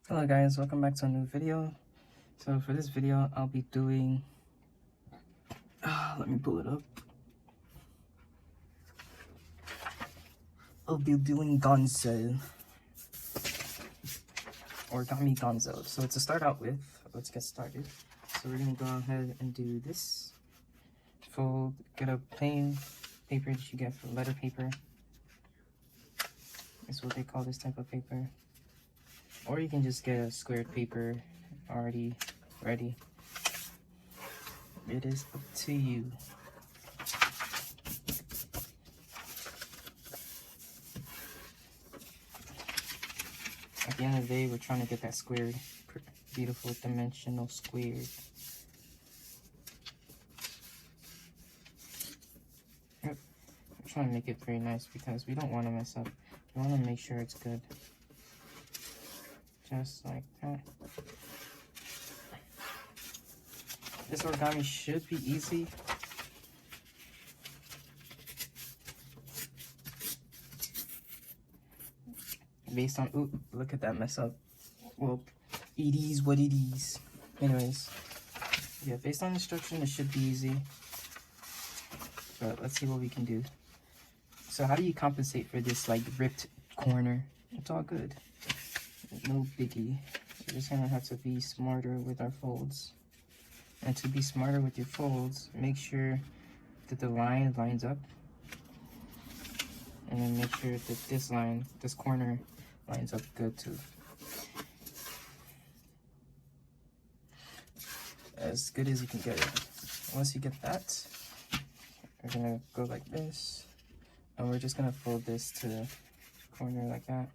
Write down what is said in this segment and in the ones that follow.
Hello guys, welcome back to a new video. So for this video, I'll be doing, let me pull it up. I'll be doing Gonzo, Origami Gonzo. So to start out with, let's get started. So we're gonna go ahead and do this. Fold, get a plain paper that you get from letter paper. Is what they call this type of paper. Or you can just get a squared paper already ready. It is up to you. At the end of the day, we're trying to get that squared, beautiful dimensional square. Yep. I'm trying to make it very nice because we don't want to mess up. We want to make sure it's good. Just like that. This origami should be easy. Based on, ooh, look at that mess up. Well, it is what it is. Anyways, yeah, based on instruction, it should be easy. But let's see what we can do. So how do you compensate for this, like, ripped corner? It's all good. No biggie. We're just gonna have to be smarter with our folds. And to be smarter with your folds, make sure that the line lines up. And then make sure that this corner lines up good too. As good as you can get it. Once you get that, we're gonna go like this. And we're just gonna fold this to the corner like that.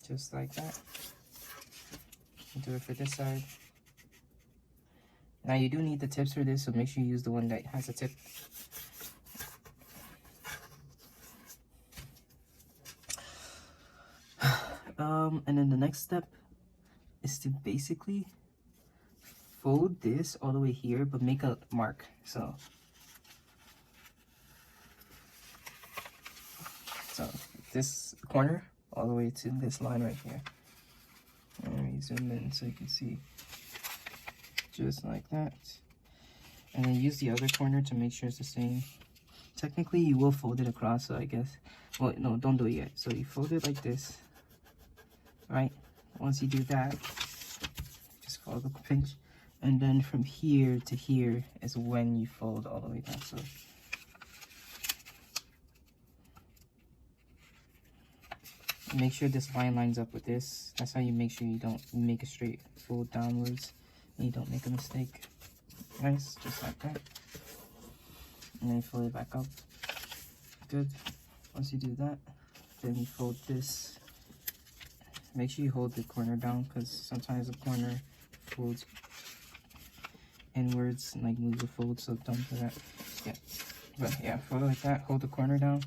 Just like that. Do it for this side. Now you do need the tips for this, so make sure you use the one that has a tip. And then the next step is to basically fold this all the way here, but make a mark. So this corner all the way to this line right here. Let me zoom in so you can see. Just like that. And then use the other corner to make sure it's the same. Technically, you will fold it across, so I guess. Well, no, don't do it yet. So you fold it like this. Right? Once you do that, just follow the pinch. And then from here to here is when you fold all the way down. So make sure this line lines up with this. That's how you make sure you don't make a straight fold downwards and you don't make a mistake. Nice, just like that. And then you fold it back up. Good. Once you do that, then you fold this. Make sure you hold the corner down because sometimes the corner folds inwards and like moves the fold, so don't do that. Yeah. But yeah, fold it like that. Hold the corner down.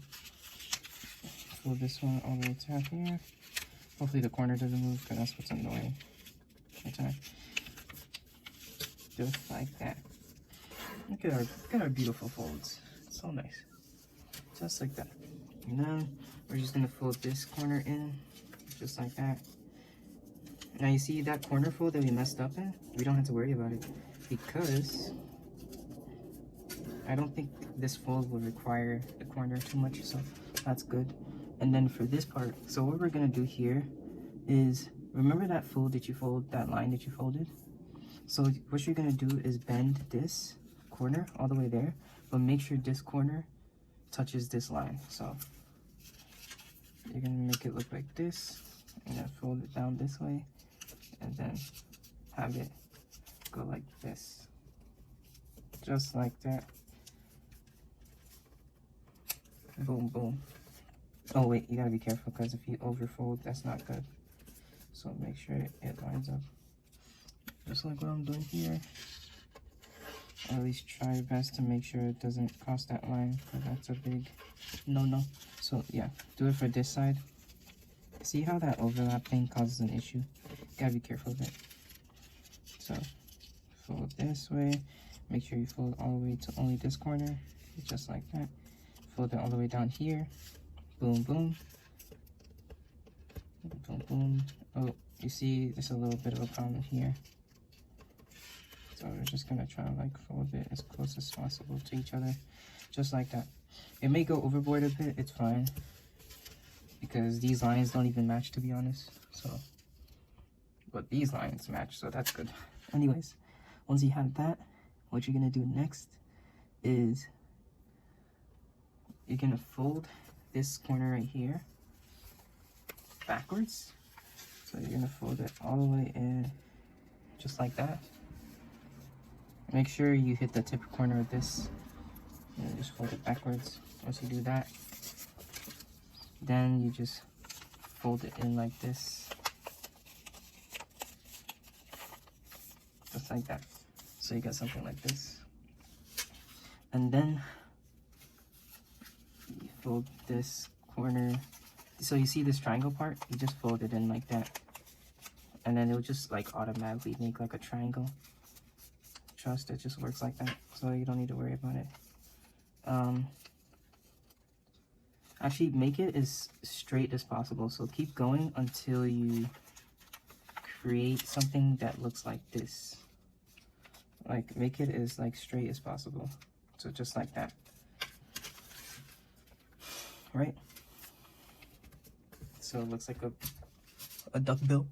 Fold this one all the way to here. Hopefully the corner doesn't move because that's what's annoying. Okay. Just like that. Look at our beautiful folds. It's so nice. Just like that. And then we're just gonna fold this corner in, just like that. Now you see that corner fold that we messed up in? We don't have to worry about it because I don't think this fold will require the corner too much, so that's good. And then for this part, so what we're gonna do here is, remember that fold that you fold, that line that you folded? So what you're gonna do is bend this corner all the way there, but make sure this corner touches this line. So you're gonna make it look like this, and then fold it down this way, and then have it go like this. Just like that. Boom, boom. Oh wait, you gotta be careful because if you overfold, that's not good. So make sure it lines up. Just like what I'm doing here. Or at least try your best to make sure it doesn't cross that line, because that's a big no-no. So yeah, do it for this side. See how that overlap thing causes an issue? Gotta be careful of it. So fold this way. Make sure you fold all the way to only this corner, just like that. Fold it all the way down here. Boom, boom. Boom, boom. Oh, you see there's a little bit of a problem here. So we're just gonna try to like fold it as close as possible to each other, just like that. It may go overboard a bit, it's fine, because these lines don't even match, to be honest. So, but these lines match, so that's good. Anyways, once you have that, what you're gonna do next is you're gonna fold this corner right here backwards. So you're gonna fold it all the way in, just like that. Make sure you hit the tip corner of this, and just fold it backwards. Once you do that, then you just fold it in like this, just like that. So you got something like this, and then you fold this corner. So you see this triangle part, you just fold it in like that, and then it'll just like automatically make like a triangle. Trust, it just works like that, so you don't need to worry about it. Actually, make it as straight as possible, so keep going until you create something that looks like this. Like, make it as like straight as possible, so just like that, right? So it looks like a duck bill.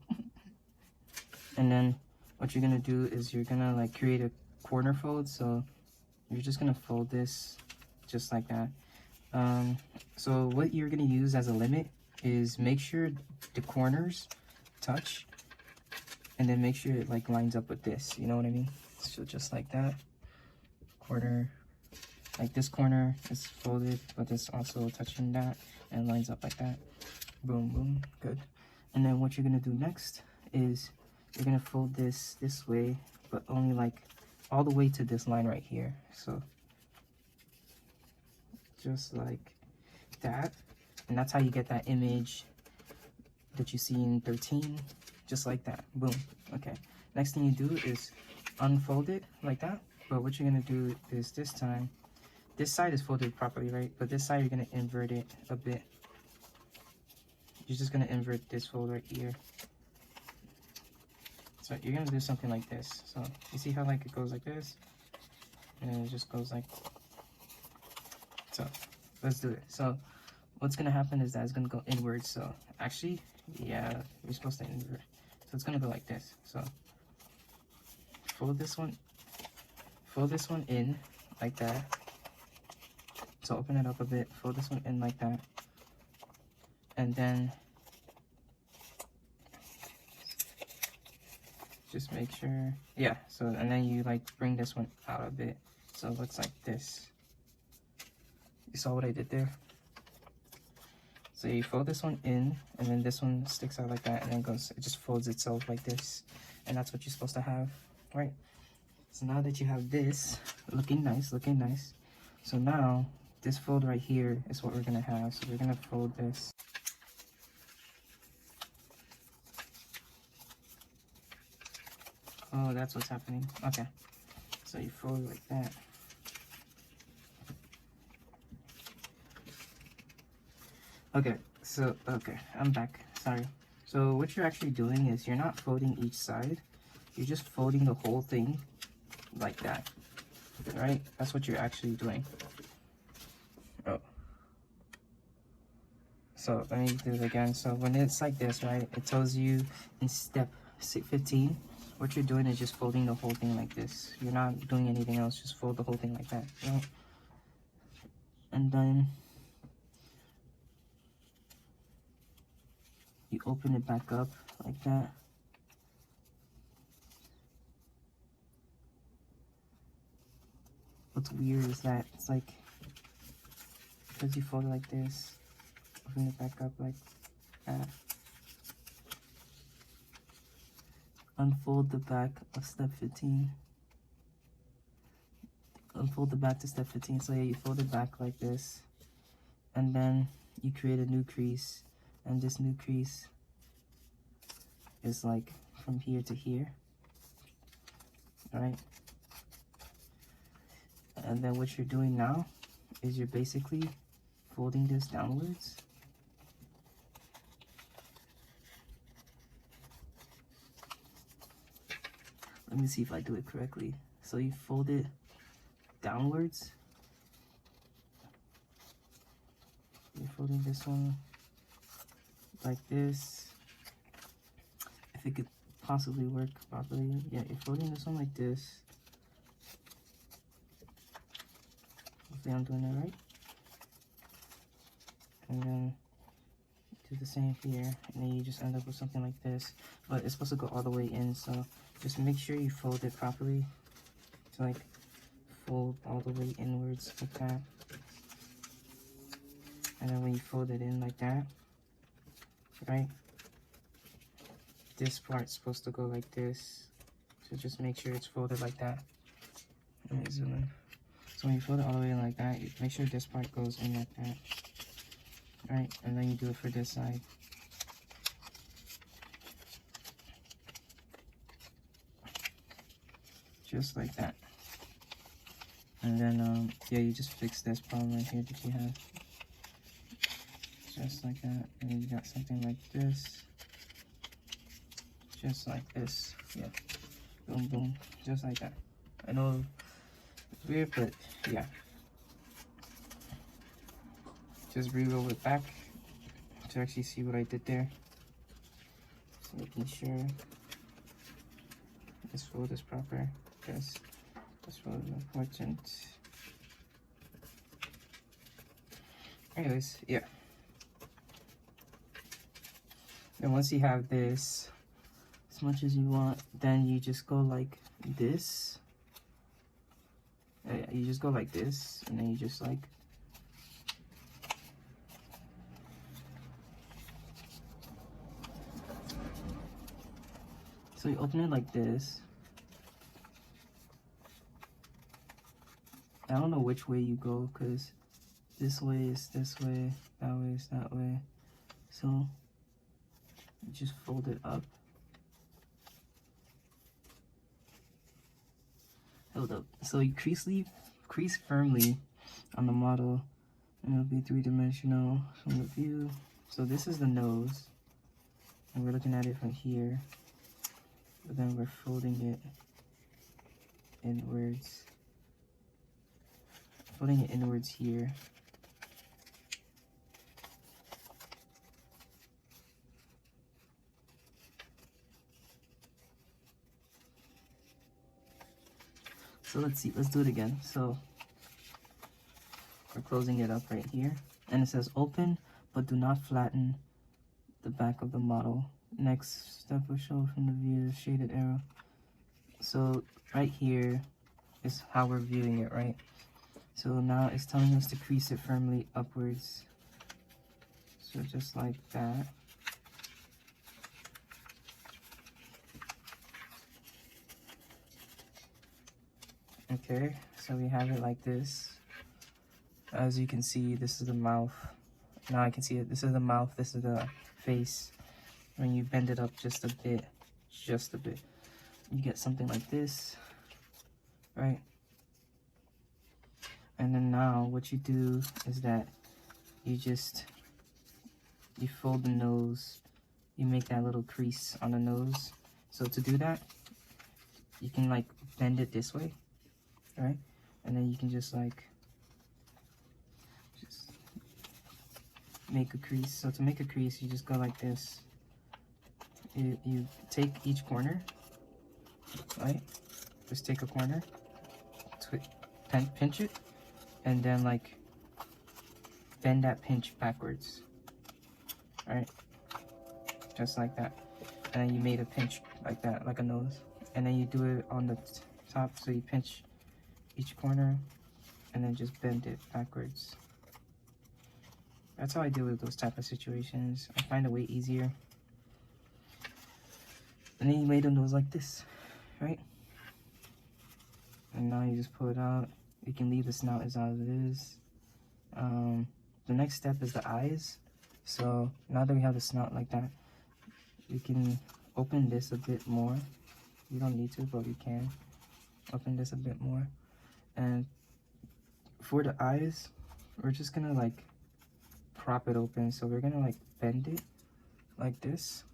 And then what you're gonna do is you're gonna like create a corner fold. So you're just gonna fold this just like that. So what you're gonna use as a limit is make sure the corners touch, and then make sure it like lines up with this, you know what I mean? So just like that, corner, like this corner is folded, but it's also touching that and lines up like that. Boom, boom, good. And then what you're gonna do next is you're gonna fold this way, but only like all the way to this line right here. So just like that, and that's how you get that image that you see in 13, just like that. Boom. Okay, next thing you do is unfold it like that, but what you're gonna do is this time, this side is folded properly, right? But this side you're gonna invert it a bit. You're just gonna invert this fold right here. So you're gonna do something like this. So you see how like it goes like this, and it just goes like, so let's do it. So what's gonna happen is that it's gonna go inwards. So actually, yeah, we're supposed to invert. So it's gonna go like this. So fold this one in like that. So open it up a bit, fold this one in like that, and then just make sure, yeah, so, and then you like bring this one out a bit, so it looks like this. You saw what I did there? So you fold this one in, and then this one sticks out like that, and then goes, it just folds itself like this, and that's what you're supposed to have, right? So now that you have this looking nice, so now this fold right here is what we're gonna have. So we're gonna fold this. Oh, that's what's happening. Okay, so you fold like that. Okay, so, okay, I'm back, sorry. So what you're actually doing is you're not folding each side, you're just folding the whole thing like that, right? That's what you're actually doing. Oh. So let me do it again. So when it's like this, right, it tells you in step 15, what you're doing is just folding the whole thing like this. You're not doing anything else, just fold the whole thing like that, right? And then you open it back up like that. What's weird is that it's like, because you fold it like this, open it back up like that. Unfold the back of step 15. Unfold the back to step 15. So yeah, you fold it back like this, and then you create a new crease, and this new crease is like from here to here, right? And then what you're doing now is you're basically folding this downwards. let me see if I do it correctly. So you fold it downwards. You're folding this one like this. If it could possibly work properly. Yeah, you're folding this one like this. Hopefully I'm doing it right. And then do the same here, and then you just end up with something like this. But it's supposed to go all the way in, so just make sure you fold it properly. To like fold all the way inwards like that. And then when you fold it in like that, right? This part's supposed to go like this. So just make sure it's folded like that. Let me zoom in. So when you fold it all the way in like that, you make sure this part goes in like that. Right? And then you do it for this side. Just like that. And then, yeah, you just fix this problem right here that you have. Just like that. And then you got something like this. Just like this. Yeah. Boom, boom. Just like that. I know it's weird, but yeah. Just re-roll it back to actually see what I did there. Just making sure this fold is proper, because this fold is important. Anyways, yeah. Then once you have this as much as you want, then you just go like this. You just go like this, and then you just like so you open it like this. I don't know which way you go, because this way is this way, that way is that way. So you just fold it up. Hold up. So you crease firmly on the model, and it'll be three-dimensional from the view. So this is the nose, and we're looking at it from here. But then we're folding it inwards. Folding it inwards here. So let's see, let's do it again. So we're closing it up right here. And it says open, but do not flatten the back of the model. Next step will show from the view, shaded arrow. So right here is how we're viewing it, right? So now it's telling us to crease it firmly upwards. So just like that. Okay, so we have it like this. As you can see, this is the mouth. Now I can see it. This is the mouth, this is the face. When you bend it up just a bit, you get something like this, right? And then now what you do is that you fold the nose, you make that little crease on the nose. So to do that, you can like bend it this way, right? And then you can just make a crease. So to make a crease, you just go like this. You take each corner, right? Just take a corner, pinch it, and then like bend that pinch backwards, right? Just like that. And then you made a pinch like that, like a nose. And then you do it on the top, so you pinch each corner and then just bend it backwards. That's how I deal with those type of situations. I find it way easier. And then you made a nose like this, right? And now you just pull it out. You can leave the snout as it is. The next step is the eyes. So now that we have the snout like that, we can open this a bit more. You don't need to, but we can open this a bit more. And for the eyes, we're just gonna like prop it open. So we're gonna like bend it like this.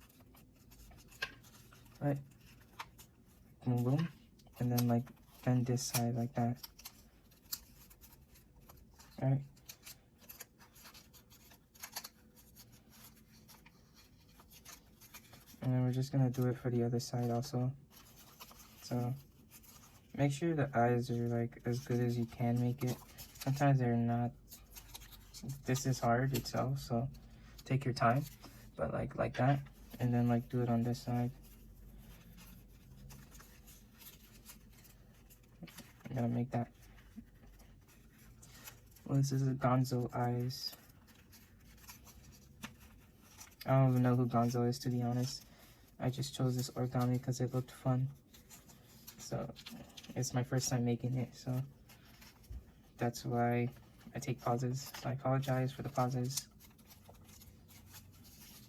Right? boom, boom. And then like bend this side like that. Alright. And then we're just gonna do it for the other side also. So make sure the eyes are like as good as you can make it. Sometimes they're not. This is hard itself, so take your time. But like that. And then like do it on this side. I'm gonna make that. Well, this is a Gonzo eyes. I don't even know who Gonzo is, to be honest. I just chose this origami because it looked fun. So it's my first time making it, so that's why I take pauses. So I apologize for the pauses.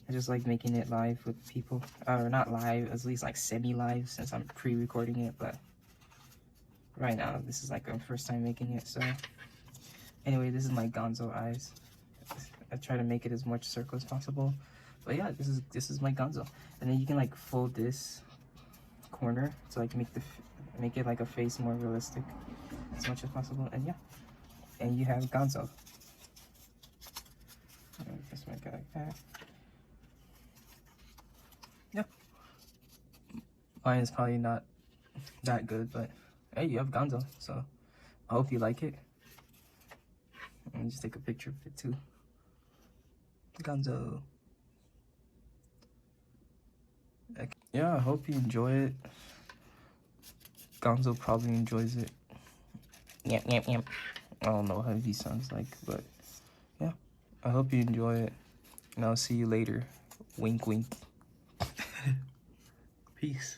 I just like making it live with people, or not live, at least like semi-live since I'm pre-recording it, but right now this is like my first time making it. So anyway, this is my Gonzo eyes. I try to make it as much circle as possible, but yeah, this is my Gonzo. And then you can like fold this corner to like make it like a face more realistic as much as possible. And yeah, and you have Gonzo. Just make it like that. Yeah, mine is probably not that good, but hey, you have Gonzo, so I hope you like it. Let me just take a picture of it too. Gonzo. Yeah, I hope you enjoy it. Gonzo probably enjoys it. Yep, yep, yep. I don't know how he sounds like, but yeah, I hope you enjoy it, and I'll see you later. Wink, wink. Peace.